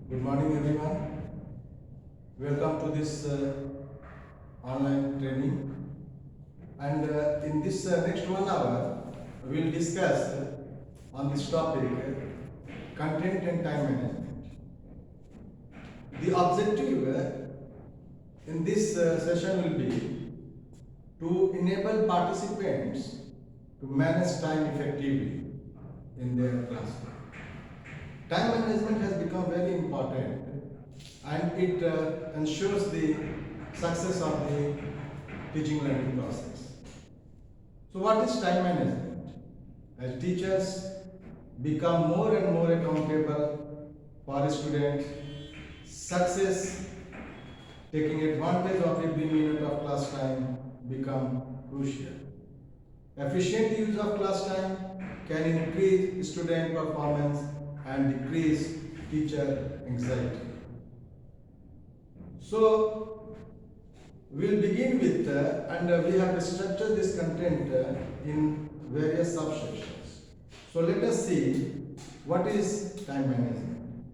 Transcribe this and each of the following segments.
Good morning, everyone. Welcome to this online training. And in this next 1 hour, we will discuss on this topic content and time management. The objective in this session will be to enable participants to manage time effectively in their classroom. Time management has become very important and it ensures the success of the teaching learning process. So what is time management? As teachers become more and more accountable for student success, taking advantage of every minute of class time become crucial. Efficient use of class time can increase student performance and decrease teacher anxiety. So, we'll begin with, and we have structured this content in various subsections. So, let us see what is time management.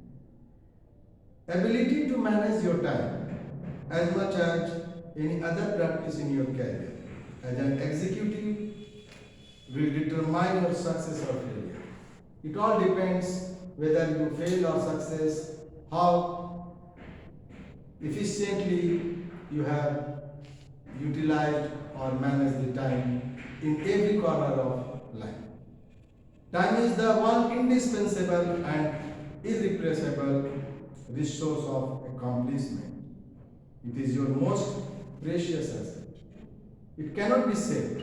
Ability to manage your time as much as any other practice in your career as an executive will determine your success or failure. It all depends whether you fail or success, how efficiently you have utilized or managed the time in every corner of life. Time is the one indispensable and irreplaceable resource of accomplishment. It is your most precious asset. It cannot be saved,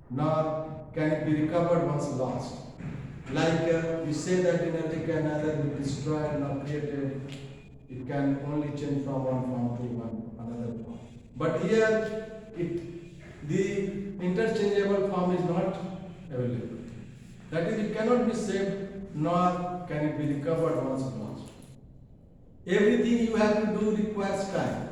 nor can it be recovered once lost. Like we say that energy can neither be destroyed nor created, it can only change from one form to another form. But here, the interchangeable form is not available. That is, it cannot be saved nor can it be recovered once lost. Everything you have to do requires time.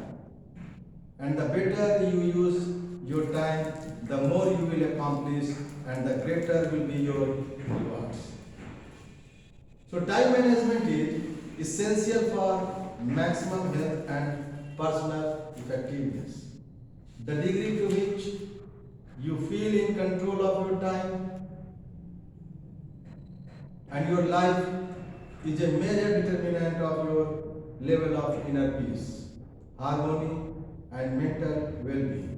And the better you use your time, the more you will accomplish and the greater will be your rewards. So time management is essential for maximum health and personal effectiveness. The degree to which you feel in control of your time and your life is a major determinant of your level of inner peace, harmony and mental well-being.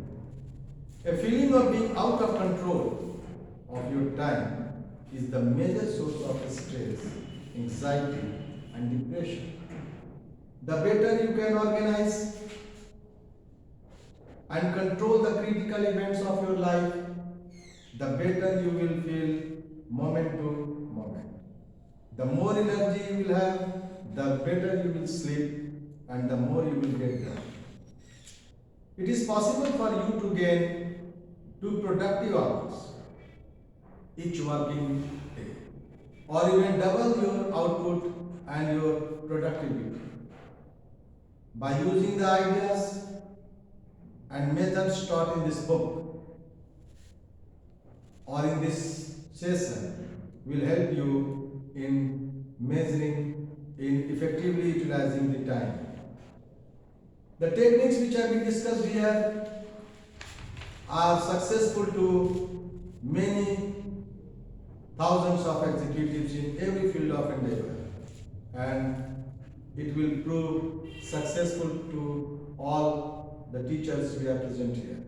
A feeling of being out of control of your time is the major source of stress, anxiety and depression. The better you can organize and control the critical events of your life, the better you will feel moment to moment. The more energy you will have, the better you will sleep and the more you will get done. It is possible for you to gain 2 productive hours each working day, or even double your output and your productivity by using the ideas and methods taught in this book or in this session will help you in measuring, in effectively utilizing the time. The techniques which have been discussed here are successful to many thousands of executives in every field of endeavor, and it will prove successful to all the teachers we are present here.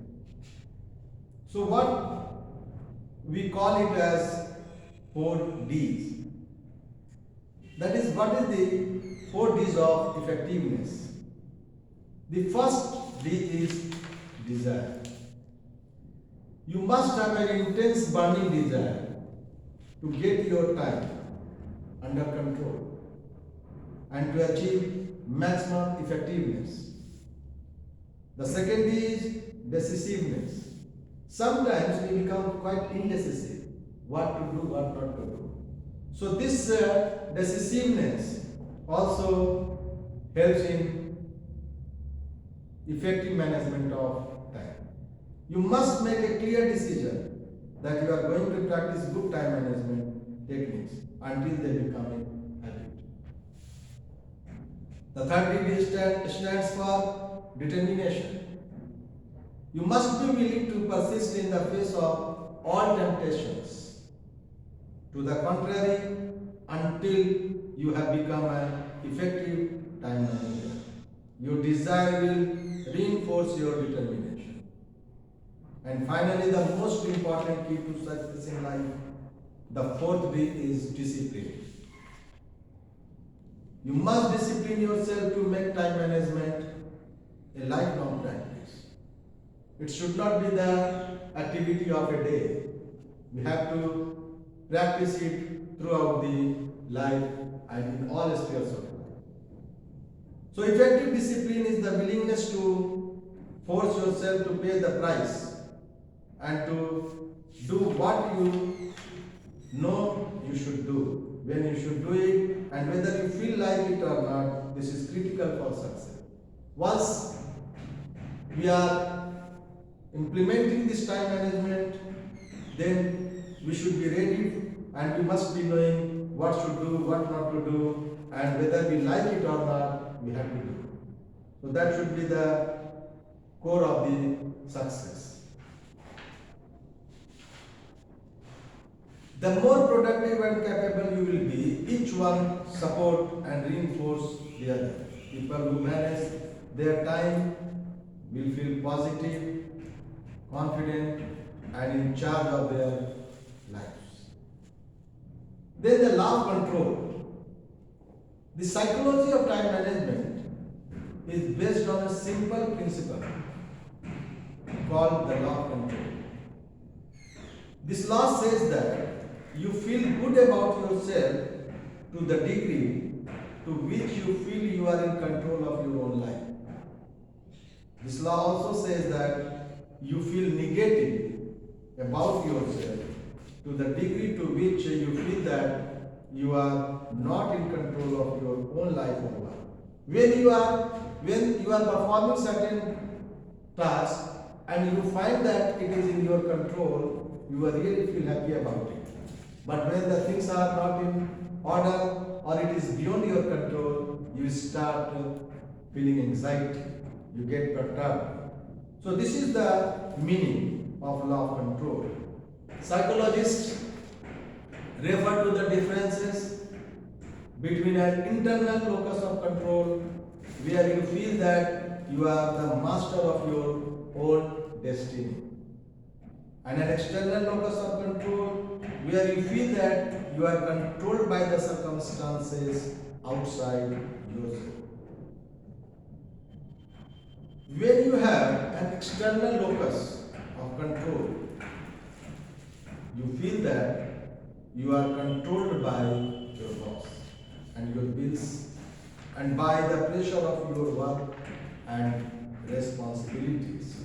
So what we call it as 4 Ds. That is, what is the 4 Ds of effectiveness? The first D is desire. You must have an intense burning desire to get your time under control and to achieve maximum effectiveness. The second is decisiveness. Sometimes we become quite indecisive what to do, what not to do. So this decisiveness also helps in effective management of time. You must make a clear decision that you are going to practice good time management techniques until they become a habit. The third D stands for determination. You must be willing to persist in the face of all temptations. To the contrary, until you have become an effective time manager. Your desire will reinforce your determination. And finally, the most important key to success in life, the fourth D is discipline. You must discipline yourself to make time management a lifelong practice. It should not be the activity of a day. We have to practice it throughout the life and in all spheres of life. So effective discipline is the willingness to force yourself to pay the price and to do what you know you should do, when you should do it, and whether you feel like it or not. This is critical for success. Once we are implementing this time management, then we should be ready and we must be knowing what should do, what not to do, and whether we like it or not, we have to do. So that should be the core of the success. The more productive and capable you will be, each one support and reinforce the other. People who manage their time will feel positive, confident, and in charge of their lives. Then the law of control. The psychology of time management is based on a simple principle called the law of control. This law says that you feel good about yourself to the degree to which you feel you are in control of your own life. This law also says that you feel negative about yourself to the degree to which you feel that you are not in control of your own life or work. When you are performing certain tasks and you find that it is in your control, you will really feel happy about it. But when the things are not in order or it is beyond your control, you start feeling anxiety, you get perturbed. So this is the meaning of law of control. Psychologists refer to the differences between an internal locus of control, where you feel that you are the master of your own destiny, and an external locus of control, where you feel that you are controlled by the circumstances outside yourself. When you have an external locus of control, you feel that you are controlled by your boss and your bills and by the pressure of your work and responsibilities.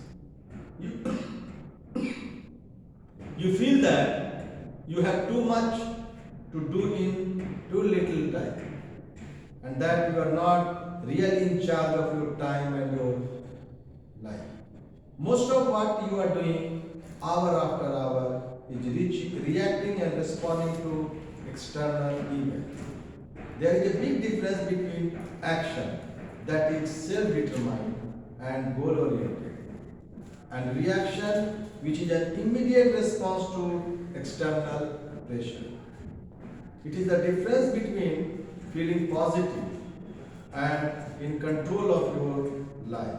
You feel that you have too much to do in too little time, and that you are not really in charge of your time and your life. Most of what you are doing hour after hour is reacting and responding to external events. There is a big difference between action that is self-determined and goal-oriented, and reaction which is an immediate response to external pressure. It is the difference between feeling positive and in control of your life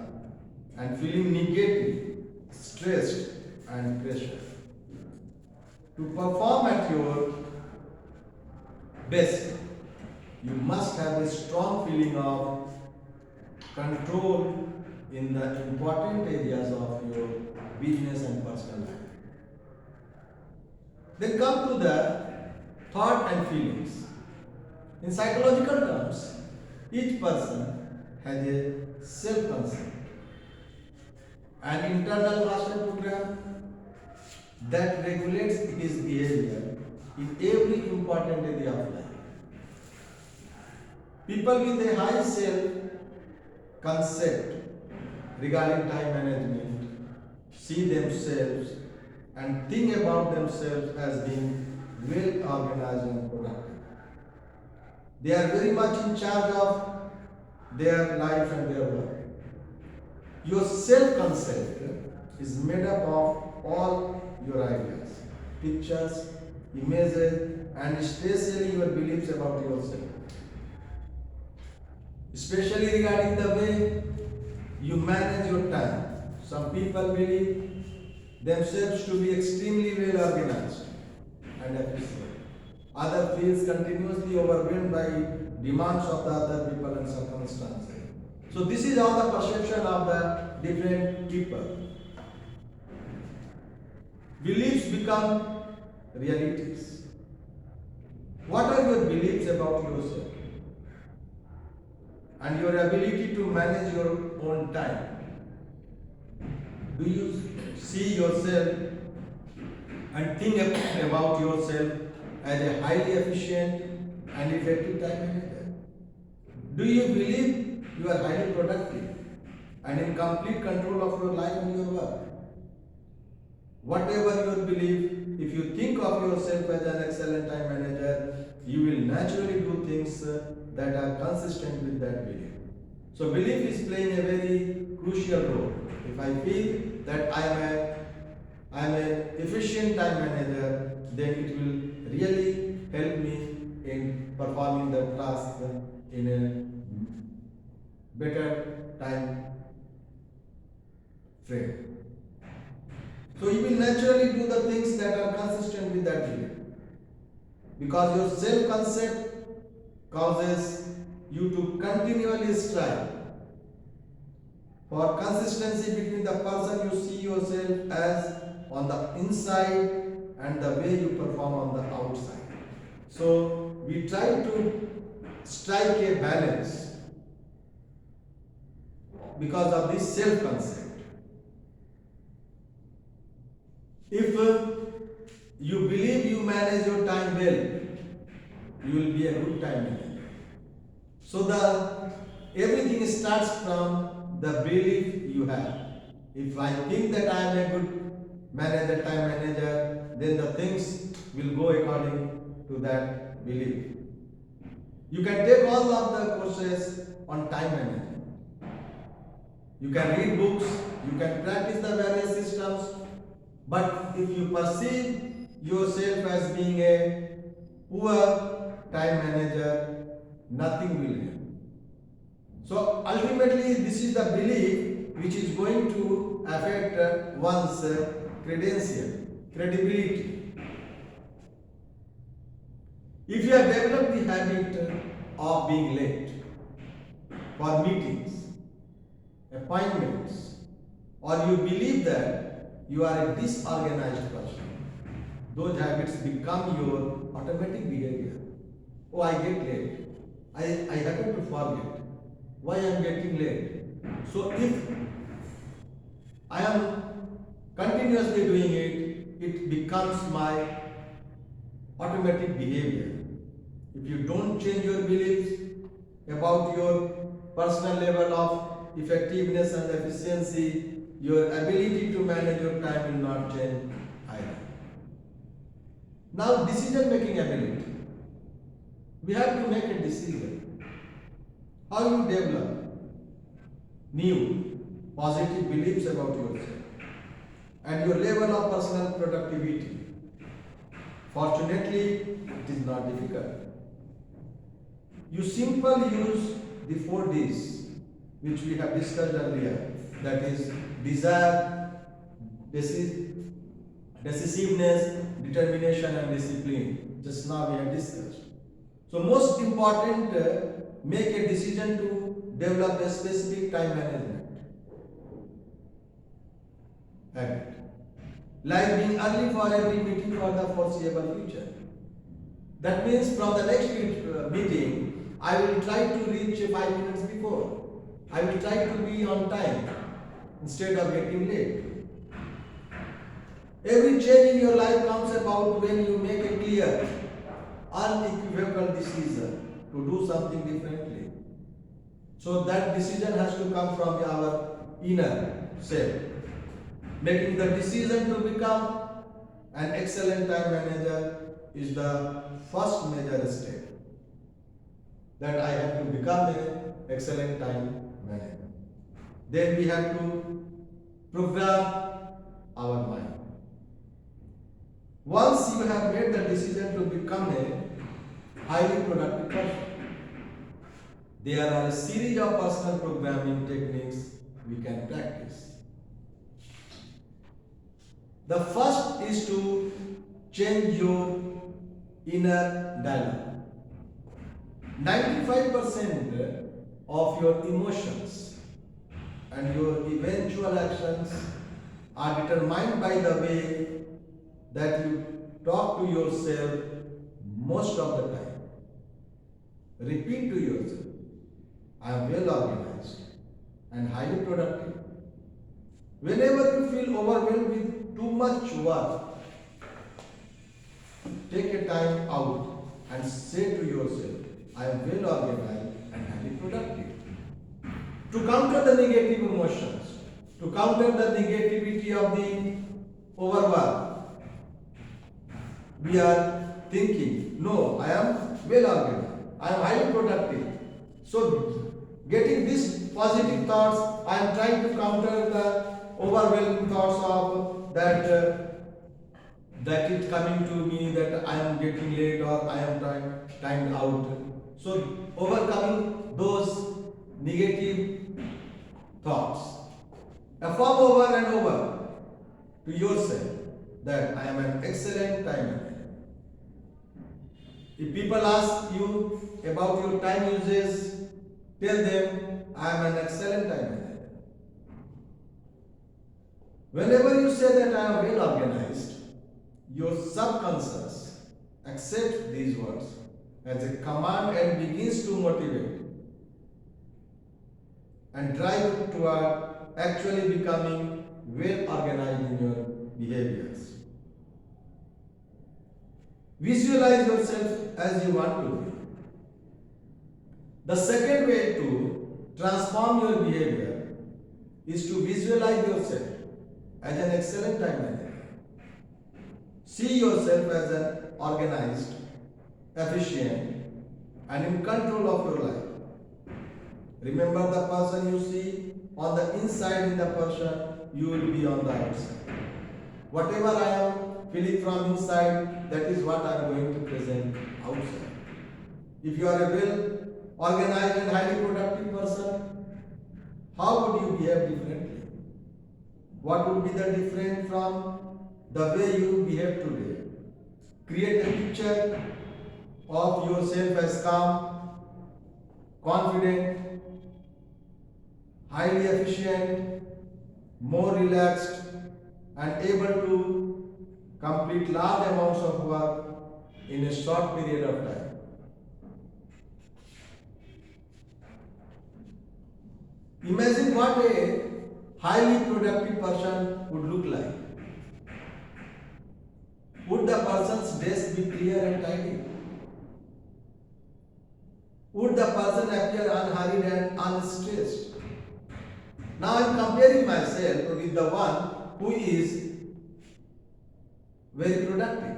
and feeling negative, stressed and pressured. To perform at your best, you must have a strong feeling of control in the important areas of your business and personal life. Then come to the thought and feelings. In psychological terms, each person has a self-concept, an internal master program that regulates his behavior in every important area of life. People with a high self-concept regarding time management see themselves and think about themselves as being well organized and productive. They are very much in charge of their life and their work. Your self-concept is made up of all your ideas, pictures, images, and especially your beliefs about yourself. Especially regarding the way you manage your time. Some people believe themselves to be extremely well organized and efficient. Others feels continuously overwhelmed by demands of the other people and circumstances. So this is all the perception of the different people. Beliefs become realities. What are your beliefs about yourself? And your ability to manage your own time? Do you see yourself and think about yourself as a highly efficient and effective time manager? Do you believe you are highly productive and in complete control of your life and your work? Whatever your belief, if you think of yourself as an excellent time manager, you will naturally do things that are consistent with that belief. So belief is playing a very crucial role. If I feel that I am an efficient time manager, then it will really help me in performing the task in a better time frame. So you will naturally do the things that are consistent with that belief. Because your self-concept causes you to continually strive for consistency between the person you see yourself as on the inside and the way you perform on the outside. So we try to strike a balance because of this self-concept. If you believe you manage your time well, you will be a good time manager. So everything starts from the belief you have. If I think that I am a good manager, time manager, then the things will go according to that belief. You can take all of the courses on time management. You can read books, you can practice the various systems, but if you perceive yourself as being a poor time manager, nothing will happen. So ultimately, this is the belief which is going to affect one's credibility. If you have developed the habit of being late for meetings, appointments, or you believe that you are a disorganized person, those habits become your automatic behavior. Oh, I get late. I happen to forget. Why I am getting late? So if I am continuously doing it, it becomes my automatic behavior. If you don't change your beliefs about your personal level of effectiveness and efficiency, your ability to manage your time will not change either. Now, decision making ability. We have to make a decision. How you develop new positive beliefs about yourself and your level of personal productivity. Fortunately, it is not difficult. You simply use the 4 Ds which we have discussed earlier, that is desire, decisiveness, determination and discipline. Just now we have discussed. So most important, make a decision to develop a specific time management habit. Like being early for every meeting for the foreseeable future. That means from the next meeting, I will try to reach 5 minutes before. I will try to be on time instead of getting late. Every change in your life comes about when you make a clear, unequivocal decision to do something differently. So that decision has to come from our inner self. Making the decision to become an excellent time manager is the first major step. that I have to become an excellent time manager. Then we have to program our mind. Once you have made the decision to become a highly productive person, there are a series of personal programming techniques we can practice. The first is to change your inner dialogue. 95% of your emotions and your eventual actions are determined by the way that you talk to yourself most of the time. Repeat to yourself, I am well organized and highly productive. Whenever you feel overwhelmed with too much work, take a time out and say to yourself, I am well organized and highly productive. To counter the negative emotions, to counter the negativity of the overwork, we are thinking, no, I am well organized, I am highly productive. So, getting these positive thoughts, I am trying to counter the overwhelming thoughts of that it's coming to me that I am getting late or I am timed out. So, overcoming those negative thoughts. Affirm over and over to yourself that I am an excellent time manager. If people ask you about your time uses, tell them I am an excellent time manager. Whenever you say that I am well organized, your subconscious accepts these words as a command and begins to motivate and drive you toward actually becoming well organized in your behaviors. Visualize yourself as you want to be. The second way to transform your behavior is to visualize yourself as an excellent time manager. See yourself as an organized, efficient, and in control of your life. Remember, the person you see on the inside in the person, you will be on the outside. Whatever I am feeling from inside, that is what I am going to present outside. If you are a well organized and highly productive person, how would you behave differently? What would be the difference from the way you behave today? Create a picture of yourself as calm, confident, highly efficient, more relaxed, and able to complete large amounts of work in a short period of time. Imagine what a highly productive person would look like. Would the person's desk be clear and tidy? Would the person appear unhurried and unstressed? Now I am comparing myself with the one who is very productive.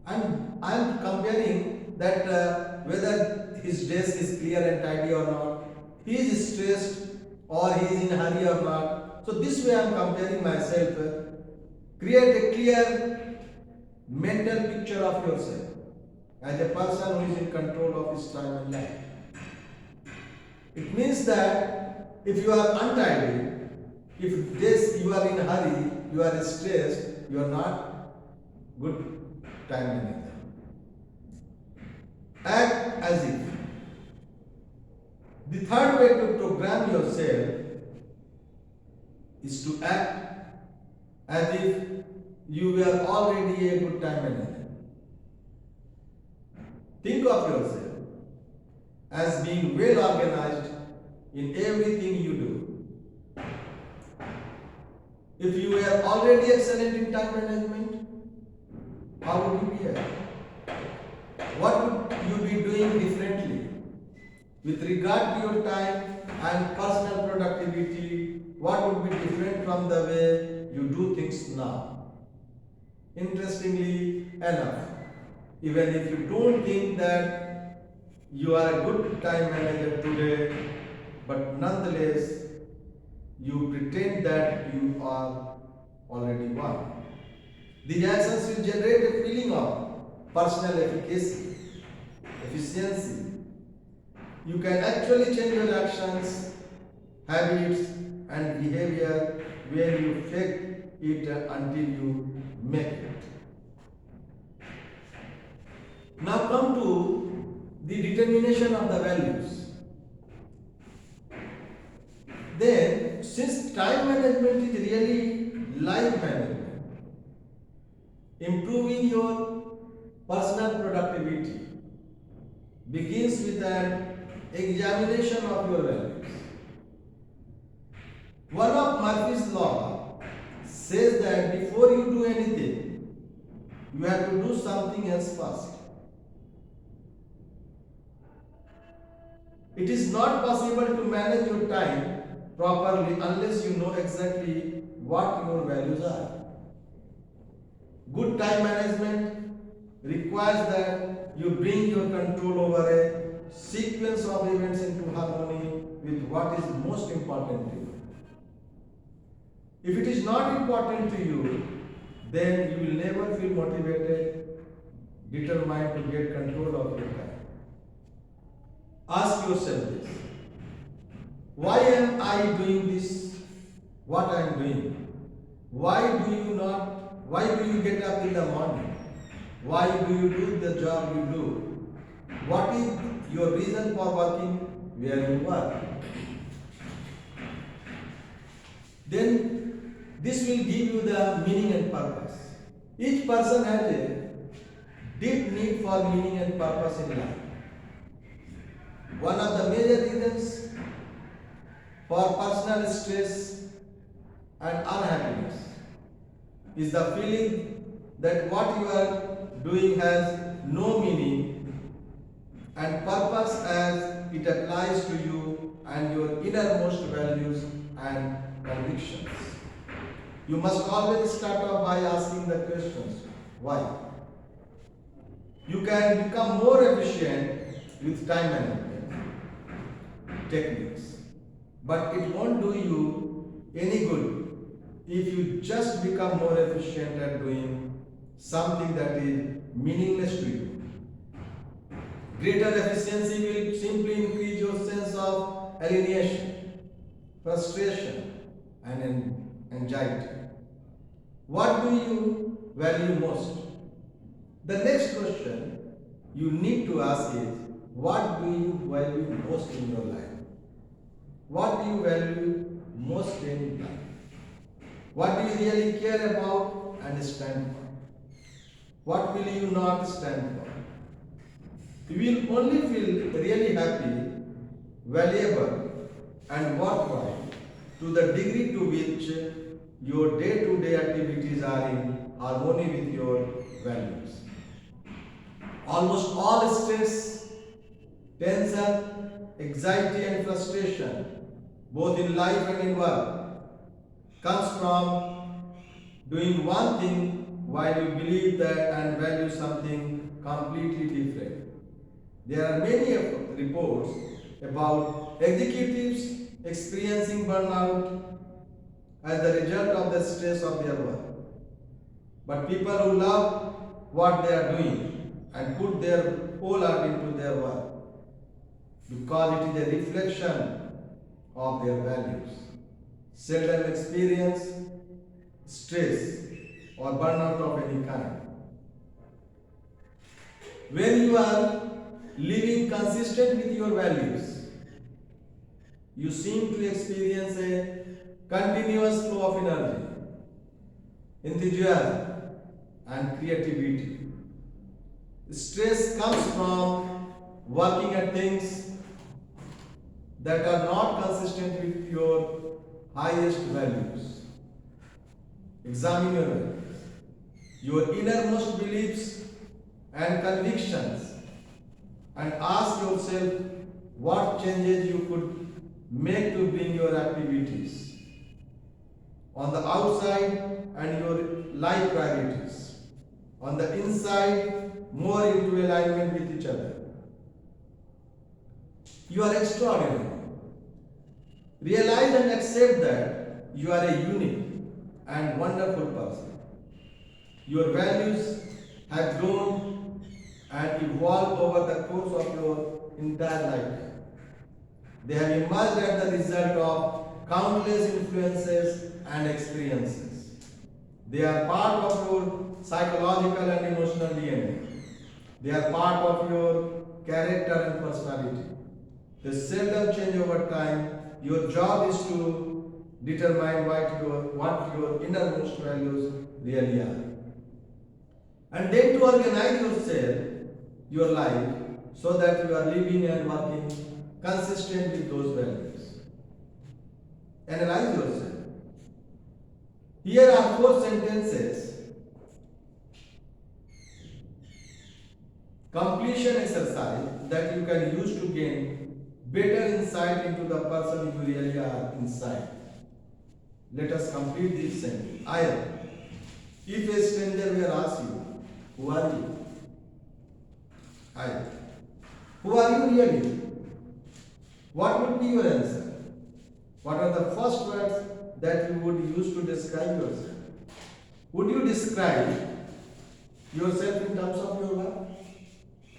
And I am comparing that whether his desk is clear and tidy or not, he is stressed or he is in a hurry or not. So this way I am comparing myself. Create a clear mental picture of yourself as a person who is in control of his time and life. It means that if you are untidy, if this you are in a hurry, you are stressed, you are not good time manager. Act as if. The third way to program yourself is to act as if you were already a good time manager. Think of yourself as being well organized in everything you do. If you were already excellent in time management, how would you behave? What would you be doing differently? With regard to your time and personal productivity, what would be different from the way you do things now? Interestingly enough, even if you don't think that you are a good time manager today, but nonetheless, you pretend that you are already one. These actions will generate a feeling of personal efficiency. You can actually change your actions, habits, and behavior when you fake it until you make it. Now come to the determination of the values. Then, since time management is really life management, improving your personal productivity begins with an examination of your values. One of Murphy's law says that before you do anything, you have to do something else first. It is not possible to manage your time properly unless you know exactly what your values are. Good time management requires that you bring your control over a sequence of events into harmony with what is most important to you. If it is not important to you, then you will never feel motivated, determined to get control of your time. Ask yourself this: why am I doing this? What I am doing? Why do you get up in the morning? Why do you do the job you do? What is your reason for working where you work? Then this will give you the meaning and purpose. Each person has a deep need for meaning and purpose in life. One of the major reasons for personal stress and unhappiness is the feeling that what you are doing has no meaning and purpose as it applies to you and your innermost values and convictions. You must always start off by asking the questions: why? You can become more efficient with time management techniques, but it won't do you any good if you just become more efficient at doing something that is meaningless to you. Greater efficiency will simply increase your sense of alienation, frustration, and anxiety. What do you value most? The next question you need to ask is: what do you value most in your life? What do you value most in life? What do you really care about and stand for? What will you not stand for? You will only feel really happy, valuable, and worthwhile to the degree to which your day-to-day activities are in harmony with your values. Almost all stress, tension, anxiety, and frustration, both in life and in work, comes from doing one thing while you believe that and value something completely different. There are many reports about executives experiencing burnout as the result of the stress of their work. But people who love what they are doing and put their whole heart into their work because it is a reflection of their values, seldom experience stress or burnout of any kind. When you are living consistent with your values, you seem to experience a continuous flow of energy, enthusiasm, and creativity. Stress comes from working at things that are not consistent with your highest values. Examine your values, your innermost beliefs and convictions, and ask yourself what changes you could make to bring your activities on the outside and your life priorities on the inside more into alignment with each other. You are extraordinary. Realize and accept that you are a unique and wonderful person. Your values have grown and evolved over the course of your entire life. They have emerged as the result of countless influences and experiences. They are part of your psychological and emotional DNA. They are part of your character and personality. They seldom change over time. Your job is to determine what your innermost values really are. And then to organize your life, so that you are living and working consistent with those values. Analyze yourself. Here are 4 sentences. Completion exercise that you can use to gain better insight into the person you really are inside. Let us complete this sentence. I am. If a stranger were asked you, who are you? I am. Who are you really? What would be your answer? What are the first words that you would use to describe yourself? Would you describe yourself in terms of your work,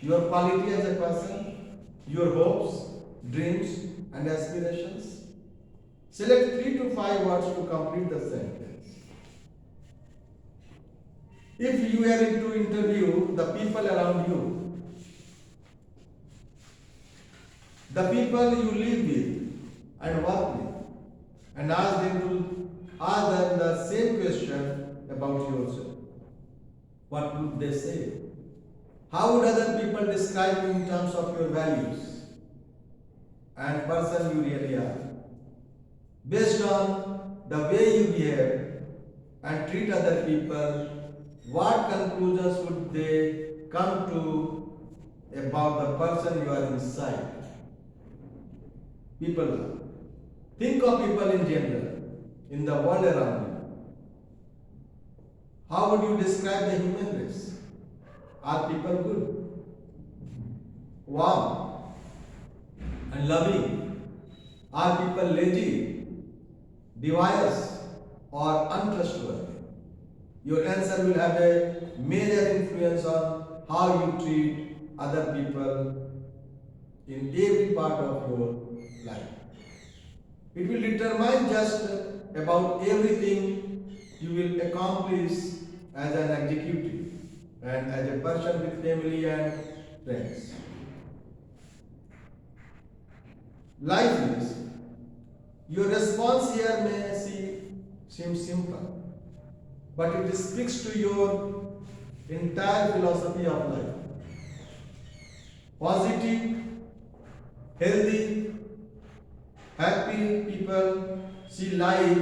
your quality as a person, your hopes, dreams, and aspirations? Select 3 to 5 words to complete the sentence. If you were to interview the people around you, the people you live with and work with, and ask them the same question about yourself, what would they say? How would other people describe you in terms of your values and person you really are? Based on the way you behave and treat other people, what conclusions would they come to about the person you are inside? People. Think of people in general, in the world around you. How would you describe the human race? Are people good, warm, and loving? Are people lazy, devious, or untrustworthy? Your answer will have a major influence on how you treat other people in every part of your life. It will determine just about everything you will accomplish as an executive and as a person with family and friends. Life is. Your response here may seem simple, but it speaks to your entire philosophy of life. Positive, healthy, happy people see life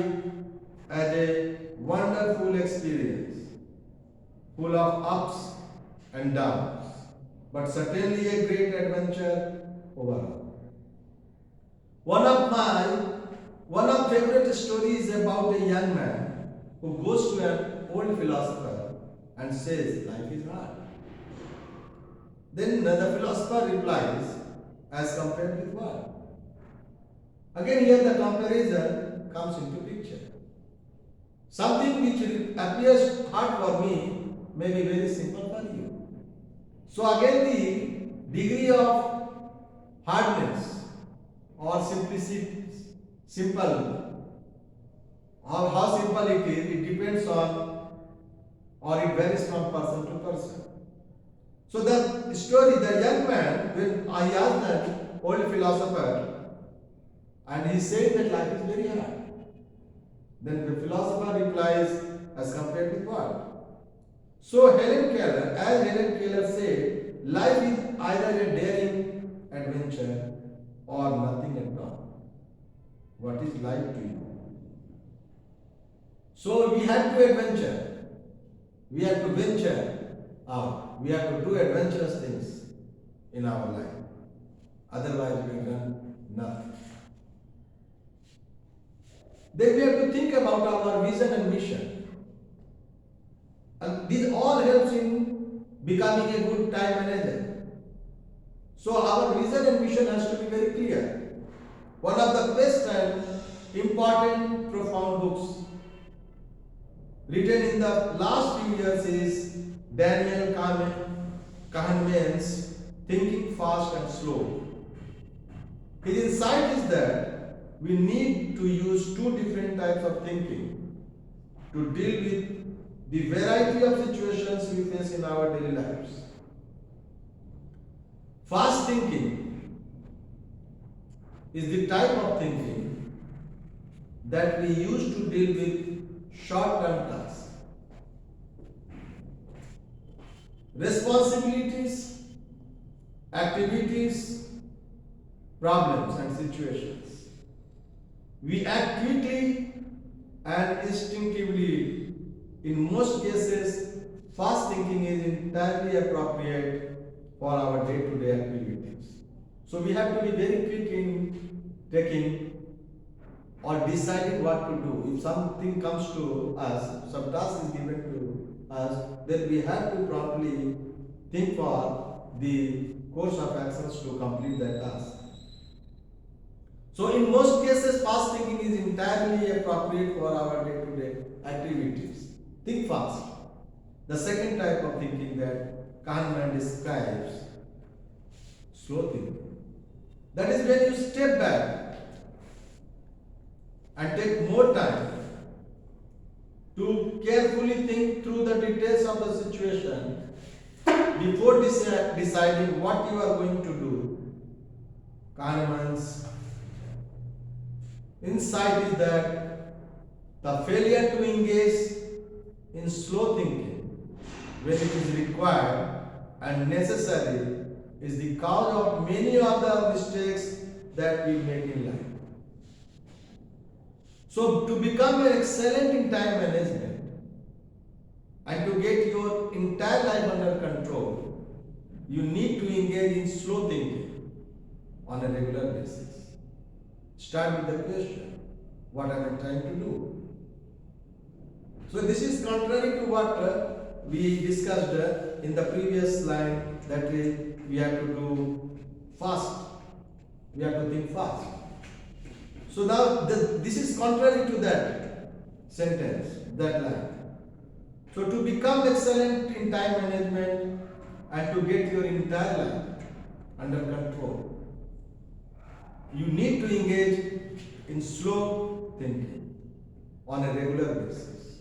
as a wonderful experience, full of ups and downs, but certainly a great adventure overall. One of favorite stories about a young man who goes to an old philosopher and says, life is hard. Then the philosopher replies, as compared with what? Again here the comparison comes into picture. Something which appears hard for me may be very simple for you. So again the degree of hardness or simplicity, or how simple it is, it depends on, or it varies from person to person. So the story, the young man, when I asked that old philosopher, and he said that life is very hard. Then the philosopher replies, as compared with what? So as Helen Keller said, life is either a daring adventure or nothing at all. What is life to you? So we have to adventure. We have to venture out. We have to do adventurous things in our life. Otherwise we have done nothing. Then we have to think about our vision and mission. And this all helps in becoming a good time manager. So So our vision and mission has to be very clear. One of the best and important, profound books written in the last few years is Daniel Kahneman's Thinking Fast and Slow. His insight is that we need to use two different types of thinking to deal with the variety of situations we face in our daily lives. Fast thinking is the type of thinking that we use to deal with short-term tasks, responsibilities, activities, problems and situations. We act quickly and instinctively. In most cases, fast thinking is entirely appropriate for our day-to-day activities. So we have to be very quick in taking or deciding what to do. If something comes to us, some task is given to us, then we have to properly think for the course of actions to complete that task. So in most cases, fast thinking is entirely appropriate for our day-to-day activities. Think fast. The second type of thinking that Kahneman describes, slow thinking. That is when you step back and take more time to carefully think through the details of the situation before deciding what you are going to do. Kahneman's insight is that the failure to engage in slow thinking when it is required and necessary is the cause of many other mistakes that we make in life. So to become excellent in time management and to get your entire life under control, you need to engage in slow thinking on a regular basis. Start with the question, what am I trying to do? So this is contrary to what we discussed in the previous line, that we have to do fast. We have to think fast. So now this is contrary to that sentence, that line. So to become excellent in time management and to get your entire life under control, you need to engage in slow thinking on a regular basis.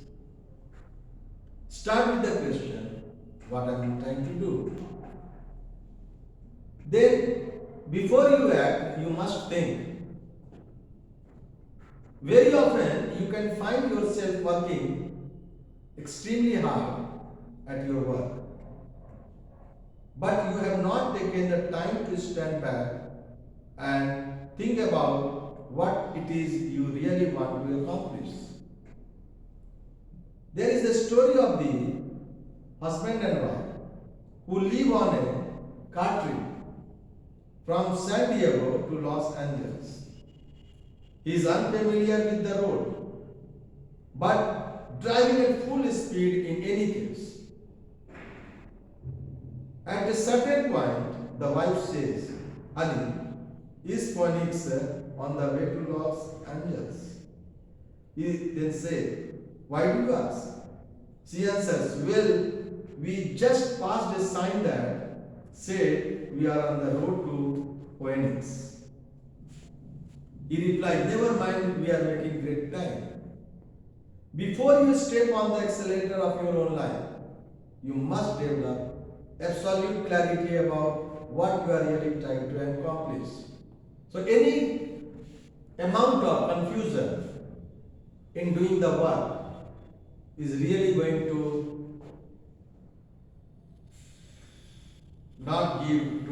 Start with the question, what am I trying to do? Then, before you act, you must think. Very often, you can find yourself working extremely hard at your work, but you have not taken the time to stand back and think about what it is you really want to accomplish. There is a story of the husband and wife who live on a car trip from San Diego to Los Angeles. He is unfamiliar with the road, but driving at full speed in any case. At a certain point, the wife says, "Honey, is Phoenix on the way to Los Angeles?" He then said, "Why do you ask?" She answers, "Well, we just passed a sign that said we are on the road to Phoenix." He replied, "Never mind, we are making great time." Before you step on the accelerator of your own life, you must develop absolute clarity about what you are really trying to accomplish. So any amount of confusion in doing the work is really going to not yield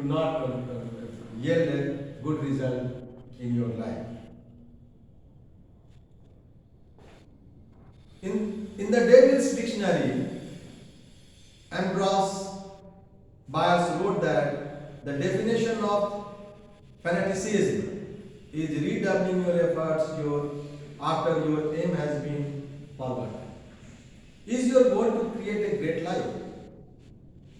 a good result in your life. In the David's dictionary, Ambrose Bierce wrote that the definition of fanaticism is redoubling your efforts after your aim has been forgotten. Is your goal to create a great life?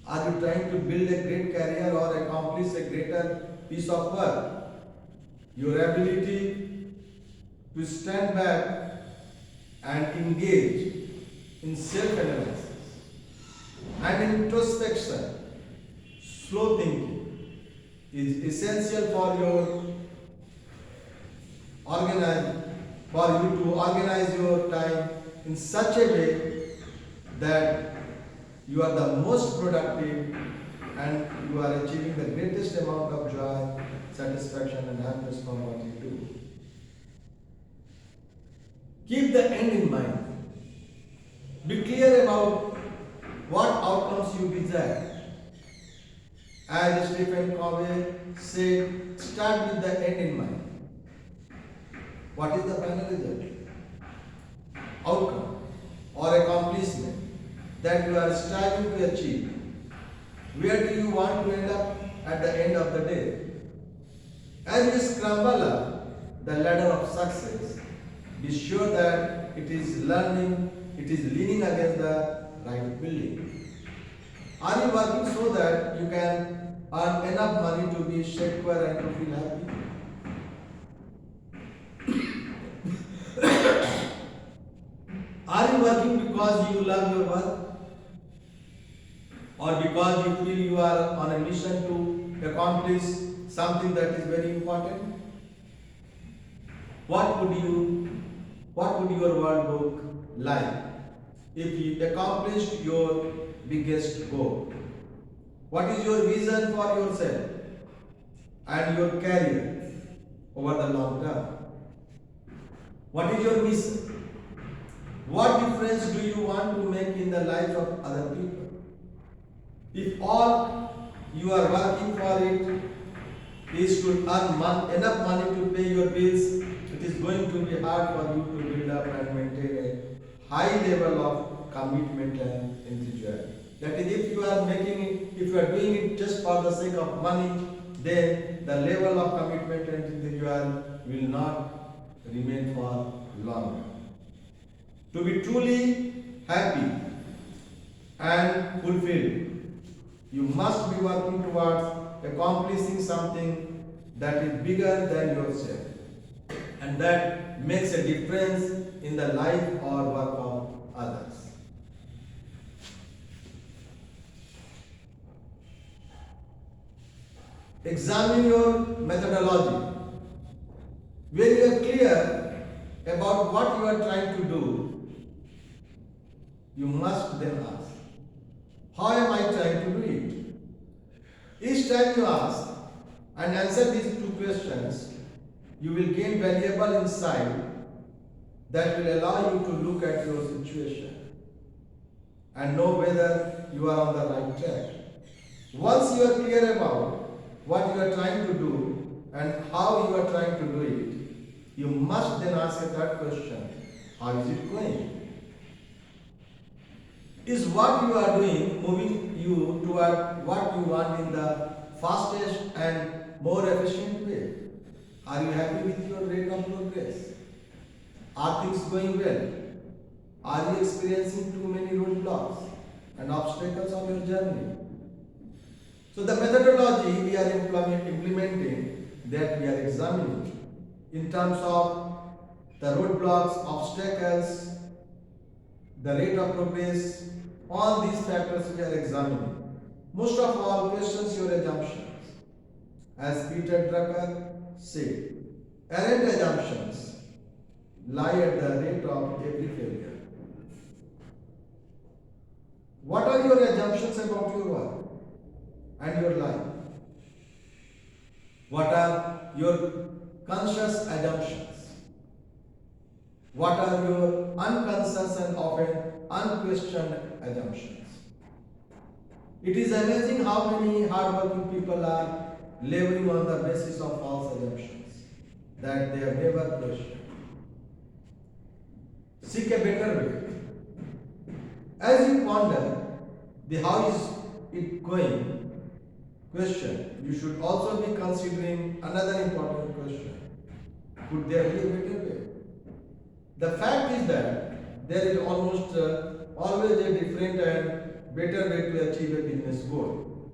Are you trying to build a great career or accomplish a greater piece of work? Your ability to stand back and engage in self-analysis and introspection, slow thinking, is essential for your organize for you to organize your time in such a way that you are the most productive and you are achieving the greatest amount of joy, satisfaction and happiness from what you do. Keep the end in mind. Be clear about what outcomes you desire. As Stephen Covey said, start with the end in mind. What is the final result? Outcome or accomplishment that you are striving to achieve. Where do you want to end up at the end of the day? As you scramble up the ladder of success, be sure that it is leaning against the right building. Are you working so that you can earn enough money to be secure and to feel happy? Are you working because you love your work? Or because you feel you are on a mission to accomplish something that is very important? What would your world look like if you accomplished your biggest goal? What is your vision for yourself and your career over the long term? What is your mission? What difference do you want to make in the lives of other people? If all you are working for it is to earn enough money to pay your bills, it is going to be hard for you to build up and maintain a high level of commitment and enthusiasm. That is, if you are doing it just for the sake of money, then the level of commitment and enthusiasm will not remain for long. To be truly happy and fulfilled, you must be working towards accomplishing something that is bigger than yourself and that makes a difference in the life or work of others. Examine your methodology. When you are clear about what you are trying to do, you must then ask, how am I trying to do it? Each time you ask and answer these two questions, you will gain valuable insight that will allow you to look at your situation and know whether you are on the right track. Once you are clear about what you are trying to do and how you are trying to do it, you must then ask a third question, how is it going? Is what you are doing moving you toward what you want in the fastest and more efficient way? Are you happy with your rate of progress? Are things going well? Are you experiencing too many roadblocks and obstacles on your journey? So the methodology we are implementing, that we are examining in terms of the roadblocks, obstacles, the rate of progress, all these factors we are examining. Most of all, questions your assumptions. As Peter Drucker said, errant assumptions lie at the rate of every failure. What are your assumptions about your work and your life? What are your conscious assumptions? What are your unconscious and often unquestioned assumptions? It is amazing how many hardworking people are laboring on the basis of false assumptions that they have never questioned. Seek a better way. As you ponder the how is it going question, you should also be considering another important question. Could there be a better way? The fact is that there is almost always a different and better way to achieve a business goal.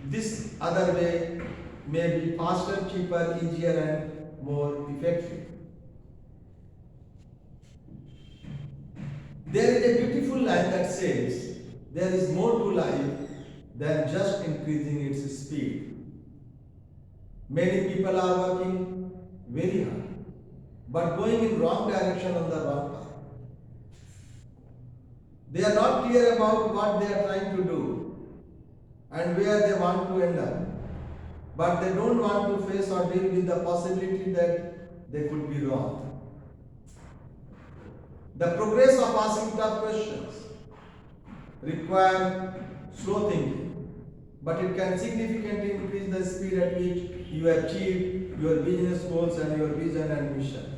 This other way may be faster, cheaper, easier, and more effective. There is a beautiful line that says, there is more to life than just increasing its speed. Many people are working very hard, but going in wrong direction on the wrong path. They are not clear about what they are trying to do and where they want to end up, but they don't want to face or deal with the possibility that they could be wrong. The progress of asking tough questions requires slow thinking, but it can significantly increase the speed at which you achieve your business goals and your vision and mission.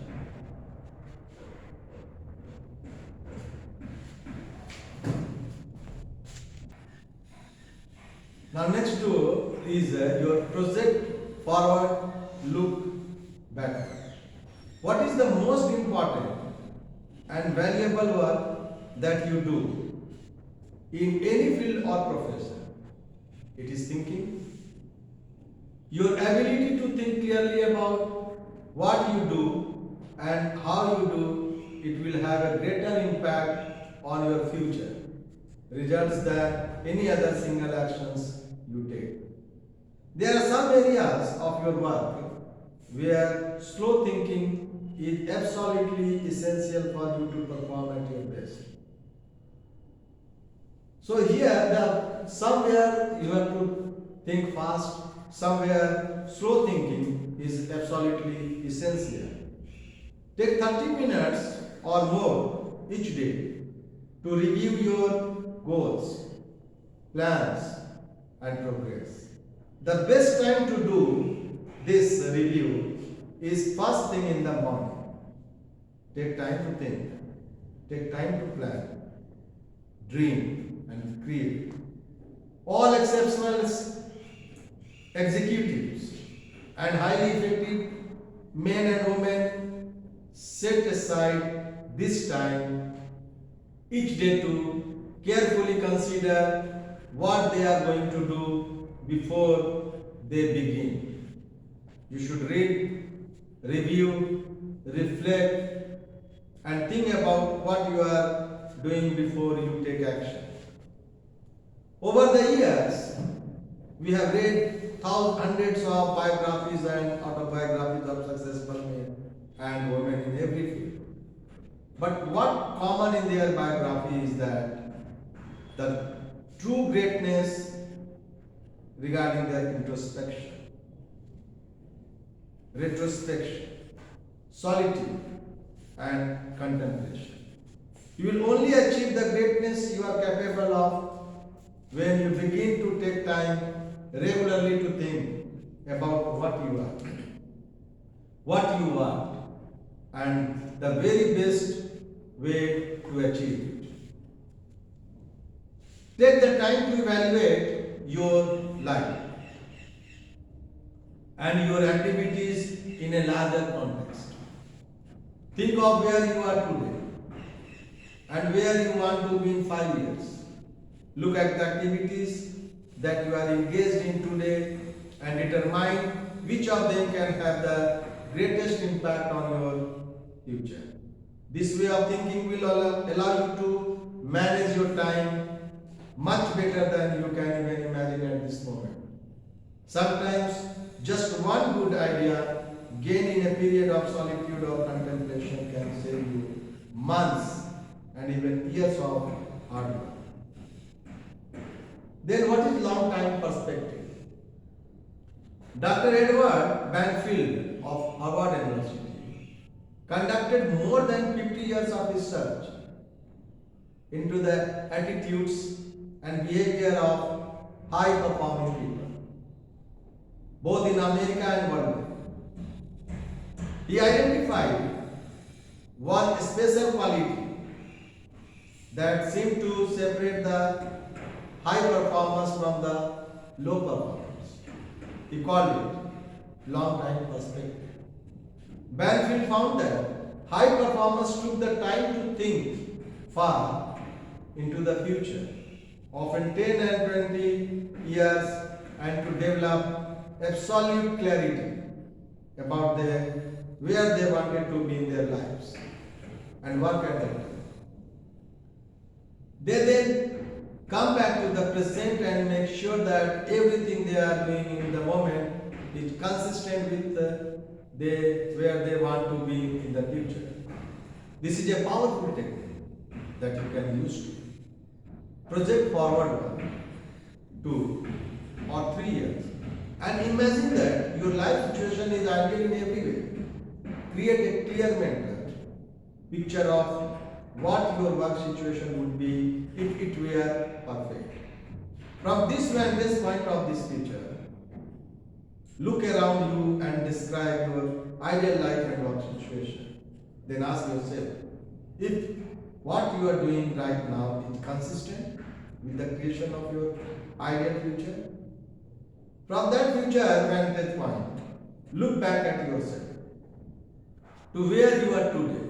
Now next to is your project forward, look backward. What is the most important and valuable work that you do in any field or profession? It is thinking. Your ability to think clearly about what you do and how you do it will have a greater impact on your future results than any other single actions you take. There are some areas of your work where slow thinking is absolutely essential for you to perform at your best. So here, somewhere you have to think fast, somewhere slow thinking is absolutely essential. Take 30 minutes or more each day to review your goals, plans, and progress. The best time to do this review is first thing in the morning. Take time to think, take time to plan, dream, and create. All exceptional executives and highly effective men and women set aside this time each day to carefully consider what they are going to do before they begin. You should read, review, reflect, and think about what you are doing before you take action. Over the years, we have read hundreds of biographies and autobiographies of successful men and women in every field. But what common in their biography is that the true greatness regarding their introspection, retrospection, solitude, and contemplation. You will only achieve the greatness you are capable of when you begin to take time regularly to think about what you are, what you want, and the very best way to achieve it. Take the time to evaluate your life and your activities in a larger context. Think of where you are today and where you want to be in 5 years. Look at the activities that you are engaged in today and determine which of them can have the greatest impact on your future. This way of thinking will allow you to manage your time much better than you can even imagine at this moment. Sometimes just one good idea gained in a period of solitude or contemplation can save you months and even years of hard work. Then what is long-time perspective? Dr. Edward Banfield of Harvard University conducted more than 50 years of research into the attitudes and behavior of high-performing people, both in America and worldwide. He identified one special quality that seemed to separate the high performers from the low performers. He called it long-time perspective. Banfield found that high performers took the time to think far into the future often 10 and 20 years, and to develop absolute clarity about where they wanted to be in their lives and what can they do. They then come back to the present and make sure that everything they are doing in the moment is consistent with where they want to be in the future. This is a powerful technique that you can use to project forward 2 or 3 years and imagine that your life situation is ideal in every way. Create a clear mental picture of what your work situation would be if it were perfect. From this vantage point of this picture, look around you and describe your ideal life and work situation. Then ask yourself if what you are doing right now is consistent with the creation of your ideal future. From that future vantage point, look back at yourself to where you are today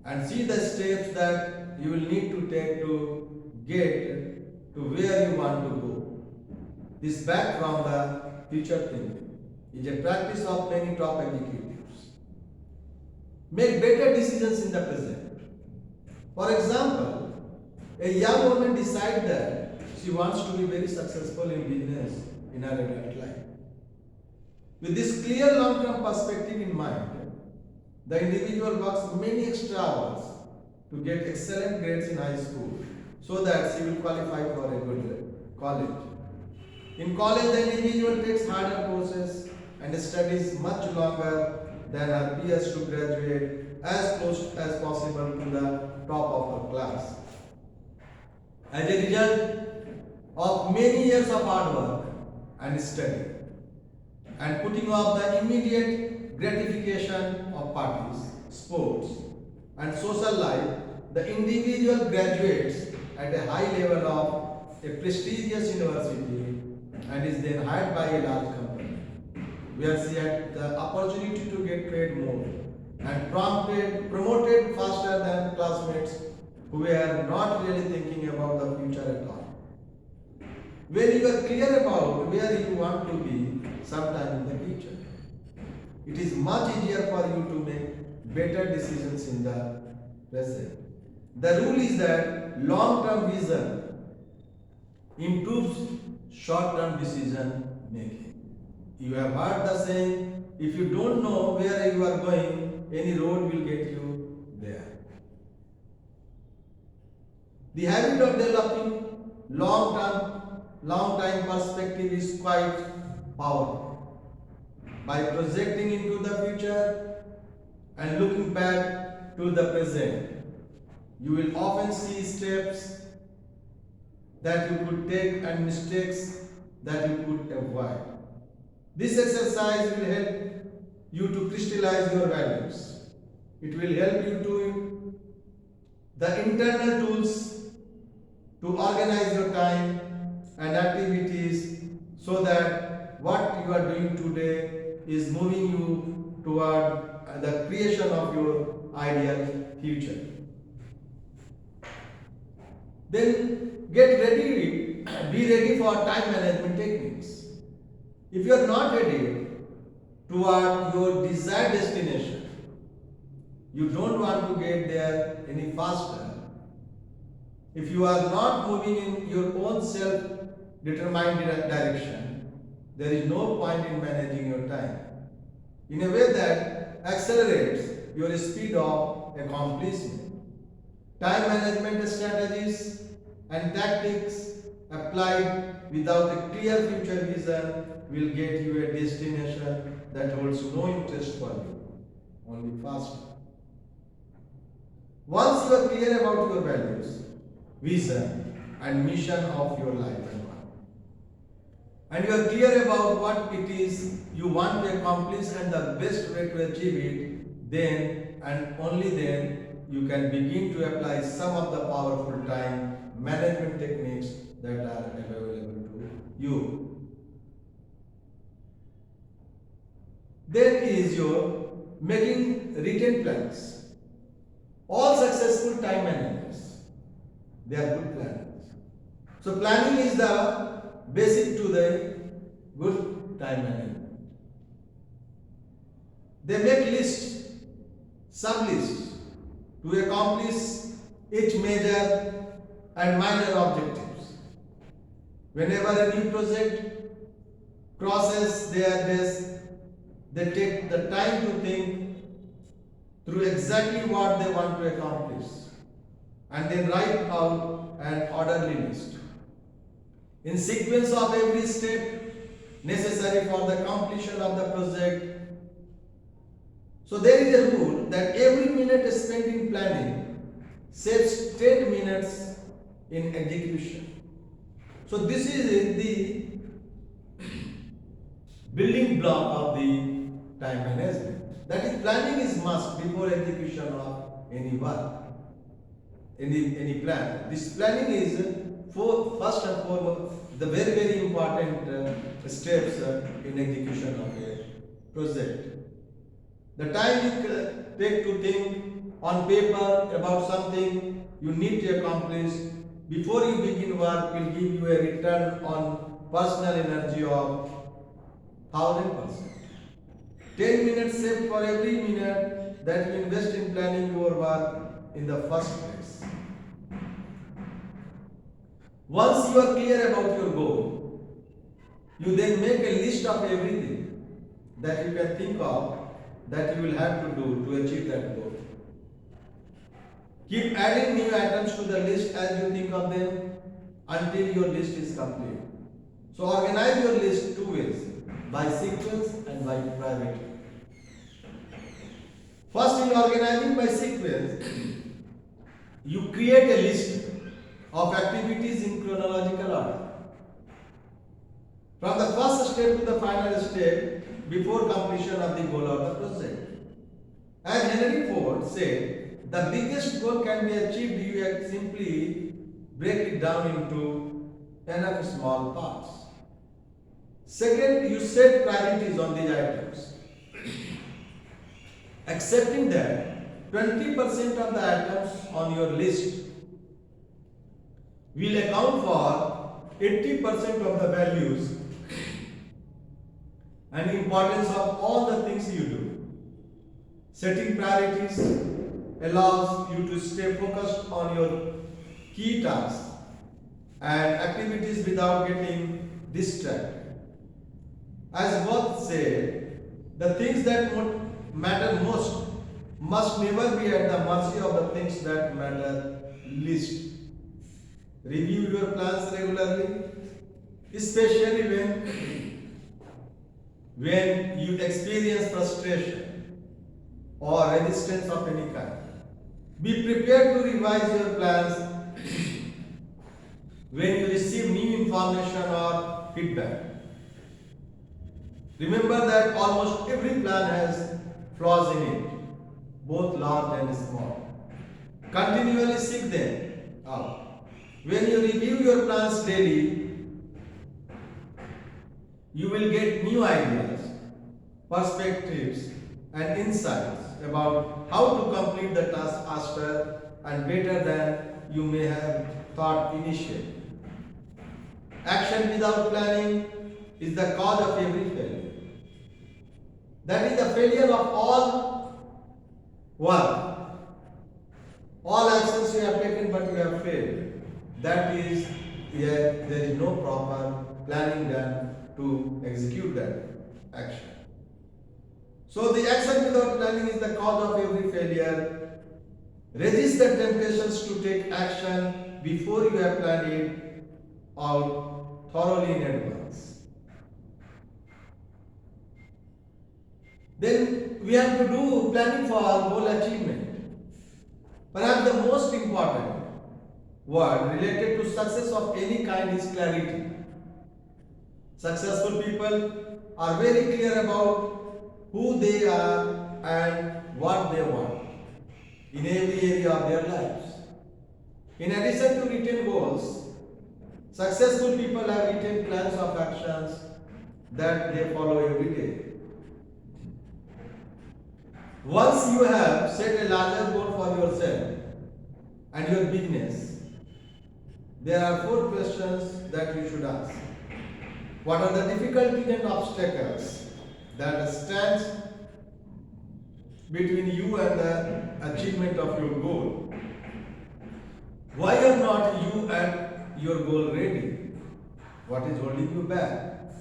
and see the steps that you will need to take to get to where you want to go. This back from the future thinking is a practice of many top executives. Make better decisions in the present. For example, a young woman decides that she wants to be very successful in business in her adult life. With this clear long-term perspective in mind, the individual works many extra hours to get excellent grades in high school so that she will qualify for a good college. In college, the individual takes harder courses and studies much longer than her peers to graduate as close as possible to the top of her class. As a result of many years of hard work and study and putting off the immediate gratification of parties, sports, and social life, the individual graduates at a high level of a prestigious university and is then hired by a large company, where she had the opportunity to get paid more and promoted faster than classmates who were not really thinking about the future at all. When you are clear about where you want to be sometime in the future, it is much easier for you to make better decisions in the present. The rule is that long-term vision improves short-term decision making. You have heard the saying, if you don't know where you are going, any road will get you there. The habit of developing long-time perspective is quite powerful. By projecting into the future and looking back to the present, you will often see steps that you could take and mistakes that you could avoid. This exercise will help you to crystallize your values. It will help you to the internal tools to organize your time and activities so that what you are doing today is moving you toward the creation of your ideal future. Then be ready for time management techniques. If you are not ready toward your desired destination, you don't want to get there any faster. If you are not moving in your own self-determined direction, there is no point in managing your time in a way that accelerates your speed of accomplishment. Time management strategies and tactics applied without a clear future vision will get you a destination that holds no interest for you, only faster. Once you are clear about your values, vision, and mission of your life and you are clear about what it is you want to accomplish and the best way to achieve it, then and only then you can begin to apply some of the powerful time management techniques that are available to you. Then is your making written plans. All successful time managers, they are good planners. So planning is the basic to the good time management. They make lists, sub-lists to accomplish each major and minor objectives. Whenever a new project crosses their desk, they take the time to think through exactly what they want to accomplish and then write out an orderly list in sequence of every step necessary for the completion of the project. So there is a rule that every minute spent in planning saves 10 minutes in execution. So this is the building block of the time management. That is, planning is must before execution of any work, any plan. This planning is first and foremost the very important steps in execution of a project. The time you take to think on paper about something you need to accomplish before you begin work will give you a return on personal energy of 1000%. 10 minutes saved for every minute that you invest in planning your work in the first place. Once you are clear about your goal, you then make a list of everything that you can think of that you will have to do to achieve that goal. Keep adding new items to the list as you think of them until your list is complete. So organize your list two ways, by sequence and by priority. First, in organizing by sequence, you create a list of activities in chronological order. From the first step to the final step before completion of the goal of the project. As Henry Ford said, the biggest goal can be achieved if you simply break it down into enough small parts. Second, you set priorities on these items. Accepting that 20% of the items on your list will account for 80% of the values and importance of all the things you do. Setting priorities allows you to stay focused on your key tasks and activities without getting distracted. As Worth said, the things that matter most must never be at the mercy of the things that matter least. Review your plans regularly, especially when you experience frustration or resistance of any kind. Be prepared to revise your plans when you receive new information or feedback. Remember that almost every plan has flaws in it, both large and small. Continually seek them out. When you review your plans daily, you will get new ideas, perspectives, and insights about how to complete the task faster and better than you may have thought initially. Action without planning is the cause of every failure. That is the failure of all work. All actions you have taken but you have failed. That is, there is no proper planning done to execute that action. So the action without planning is the cause of every failure. Resist the temptations to take action before you have planned it out thoroughly in advance. Then we have to do planning for our goal achievement. Perhaps the most important word related to success of any kind is clarity. Successful people are very clear about who they are and what they want in every area of their lives. In addition to written goals, successful people have written plans of actions that they follow every day. Once you have set a larger goal for yourself and your business, there are four questions that you should ask. What are the difficulties and obstacles that stands between you and the achievement of your goal? Why are not you at your goal ready? What is holding you back?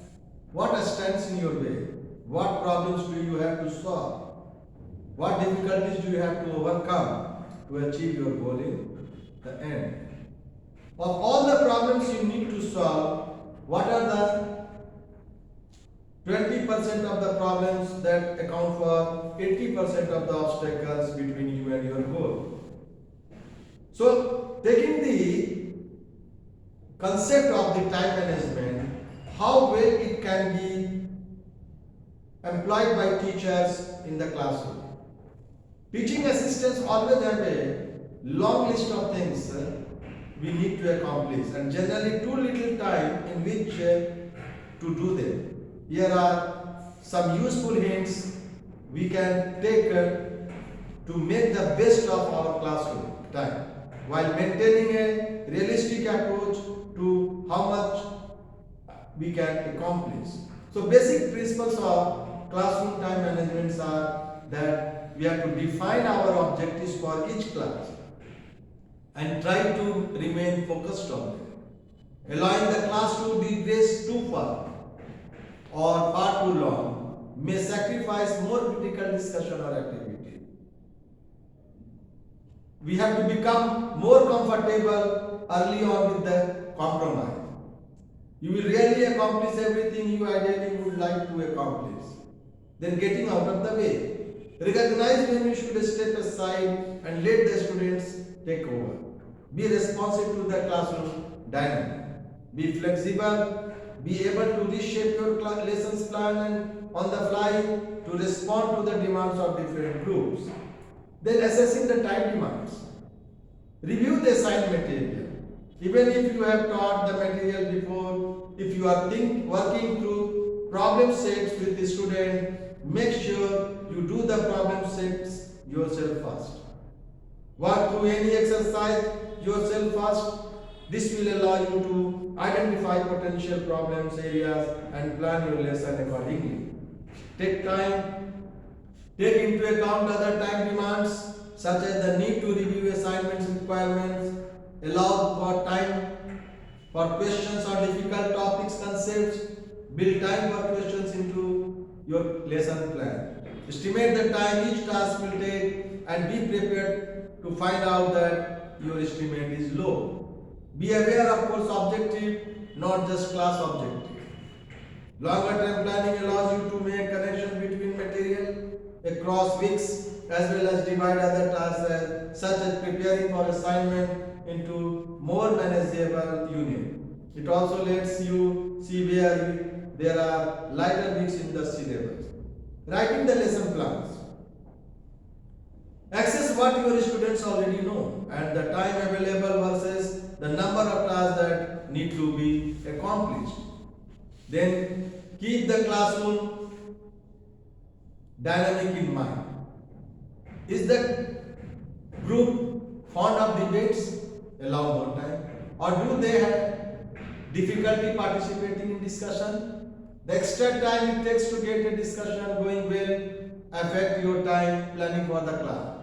What stands in your way? What problems do you have to solve? What difficulties do you have to overcome to achieve your goal in the end? Of all the problems you need to solve, what are the 20% of the problems that account for 80% of the obstacles between you and your goal? So, taking the concept of the time management, how well it can be employed by teachers in the classroom. Teaching assistants always have a long list of things we need to accomplish, and generally too little time in which to do them. Here are some useful hints we can take to make the best of our classroom time while maintaining a realistic approach to how much we can accomplish. So basic principles of classroom time management are that we have to define our objectives for each class and try to remain focused on them. Allowing the class to digress too far or far too long may sacrifice more critical discussion or activity. We have to become more comfortable early on with the compromise. You will rarely accomplish everything you ideally would like to accomplish. Then getting out of the way. Recognize when you should step aside and let the students take over. Be responsive to the classroom dynamic. Be flexible. Be able to reshape your lessons plan and on the fly to respond to the demands of different groups. Then assessing the time demands. Review the assigned material. Even if you have taught the material before, if you are working through problem sets with the student, make sure you do the problem sets yourself first. Work through any exercise yourself first. This will allow you to identify potential problems areas and plan your lesson accordingly. Take into account other time demands such as the need to review assignments requirements, allow for time for questions or difficult topics concepts, build time for questions into your lesson plan. Estimate the time each task will take and be prepared to find out that your estimate is low. Be aware of course objective, not just class objective. Longer term planning allows you to make connections between material across weeks as well as divide other tasks such as preparing for assignment into more manageable unit. It also lets you see where there are lighter weeks in the syllabus. Writing the lesson plans. Access what your students already know and the time available versus the number of tasks that need to be accomplished. Then keep the classroom dynamic in mind. Is the group fond of debates? Allow more time. Or do they have difficulty participating in discussion? The extra time it takes to get a discussion going will affect your time planning for the class.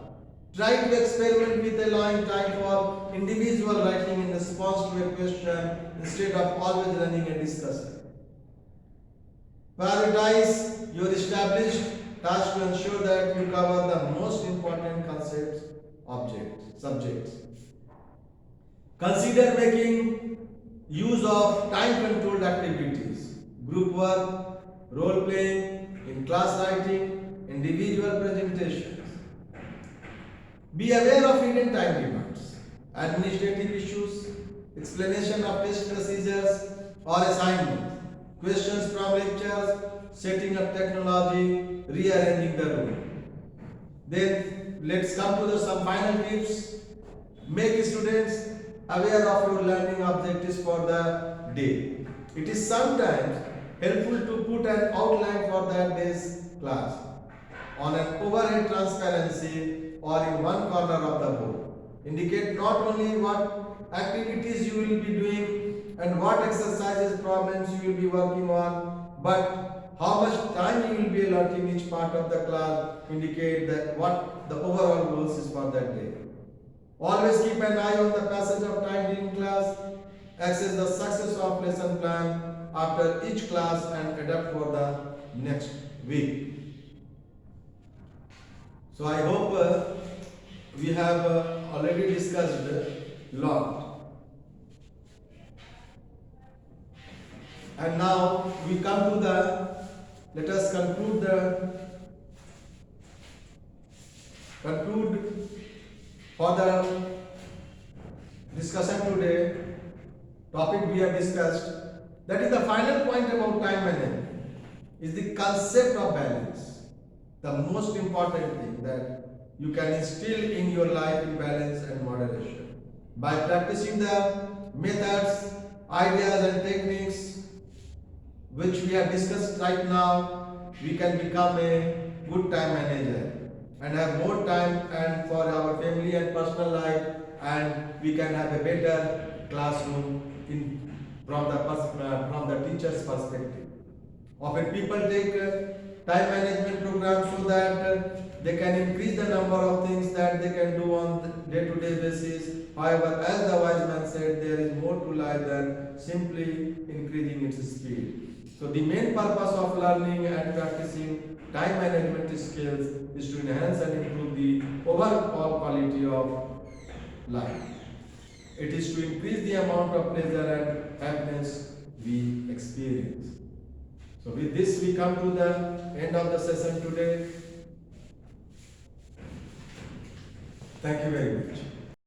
Try to experiment with allowing time for individual writing in response to a question instead of always running a discussion. Prioritize your established tasks to ensure that you cover the most important concepts, subjects. Consider making use of time-controlled activities, group work, role-playing, in class writing, individual presentations. Be aware of hidden time demands, administrative issues, explanation of test procedures or assignments, questions from lectures, setting up technology, rearranging the room. Then let's come to some final tips. Make students aware of your learning objectives for the day. It is sometimes helpful to put an outline for that day's class on an overhead transparency or in one corner of the board. Indicate not only what activities you will be doing and what exercises, problems you will be working on, but how much time you will be allotting each part of the class indicate that what the overall goals is for that day. Always keep an eye on the passage of time during class, assess the success of lesson plan after each class and adapt for the next week. So I hope we have already discussed a lot. And now we come to let us conclude for the discussion today. Topic we have discussed, that is the final point about time management, is the concept of balance. The most important thing that you can instill in your life in balance and moderation. By practicing the methods, ideas and techniques which we have discussed right now, we can become a good time manager and have more time and for our family and personal life, and we can have a better classroom from the teacher's perspective. Often people take time management programs so that they can increase the number of things that they can do on day-to-day basis. However, as the wise man said, there is more to life than simply increasing its speed. So the main purpose of learning and practicing time management skills is to enhance and improve the overall quality of life. It is to increase the amount of pleasure and happiness we experience. So with this we come to the end of the session today. Thank you very much.